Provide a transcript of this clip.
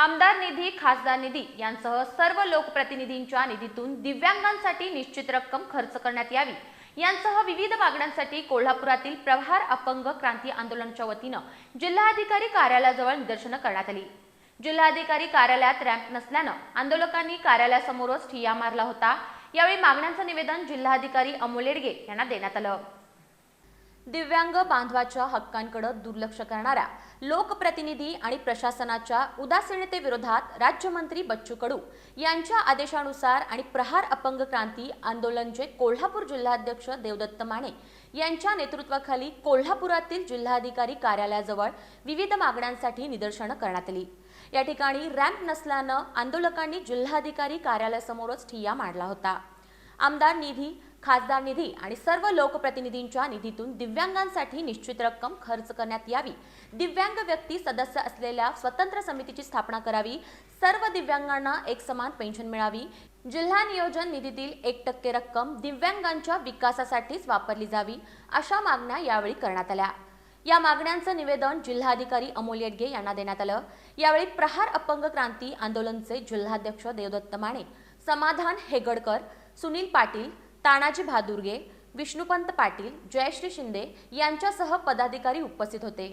आमदार निधी, खासदार निधी यांसह सर्व लोकप्रतिनिधींच्या निधीतून दिव्यांगांसाठी निश्चित रक्कम खर्च करण्यात यावी यांसह विविध मागण्यांसाठी कोल्हापुरातील प्रहार अपंग क्रांती आंदोलनाच्या वतीनं जिल्हाधिकारी कार्यालयाजवळ निदर्शनं करण्यात आली। जिल्हाधिकारी कार्यालयात रॅम्प नसल्यानं आंदोलकांनी कार्यालयासमोरच ठिय्या मारला होता। यावेळी मागण्यांचं निवेदन जिल्हाधिकारी अमोल येडगे यांना देण्यात आलं। दिव्यांग बांधवाच्या हक्कांकडे दुर्लक्ष करणाऱ्या लोकप्रतिनिधी आणि प्रशासनाच्या उदासीनतेविरोधात राज्यमंत्री बच्चू कडू यांच्या आदेशानुसार आणि प्रहार अपंग क्रांती आंदोलनचे कोल्हापूर जिल्हाध्यक्ष देवदत्त माने यांच्या नेतृत्वाखाली कोल्हापुरातील जिल्हाधिकारी कार्यालयाजवळ विविध मागण्यांसाठी निदर्शनं करण्यात आली। या ठिकाणी रॅम्प नसल्यानं आंदोलकांनी जिल्हाधिकारी कार्यालयासमोरच ठिय्या मारला होता। आमदार निधी, खासदार निधी आणि सर्व लोकप्रतिनिधींच्या निधीतून दिव्यांगांसाठी निश्चित रक्कम खर्च करण्यात यावी, दिव्यांग व्यक्ती सदस्य असलेल्या स्वतंत्र समितीची स्थापना करावी, सर्व दिव्यांगांना एकसमान पेन्शन मिळावी, जिल्हा नियोजन निधीतील 1% रक्कम दिव्यांगांच्या विकासासाठीच वापरली जावी, अशा मागण्या यावेळी करण्यात आल्या। या मागण्यांचं निवेदन जिल्हाधिकारी अमोल येडगे यांना देण्यात आलं। यावेळी प्रहार अपंग क्रांती आंदोलनचे जिल्हाध्यक्ष देवदत्त माने, समाधान हेगडकर, सुनील पाटील, तानाजी भादुर्गे, विष्णुपंत पाटील, जयश्री शिंदे यांच्यासह पदाधिकारी उपस्थित होते।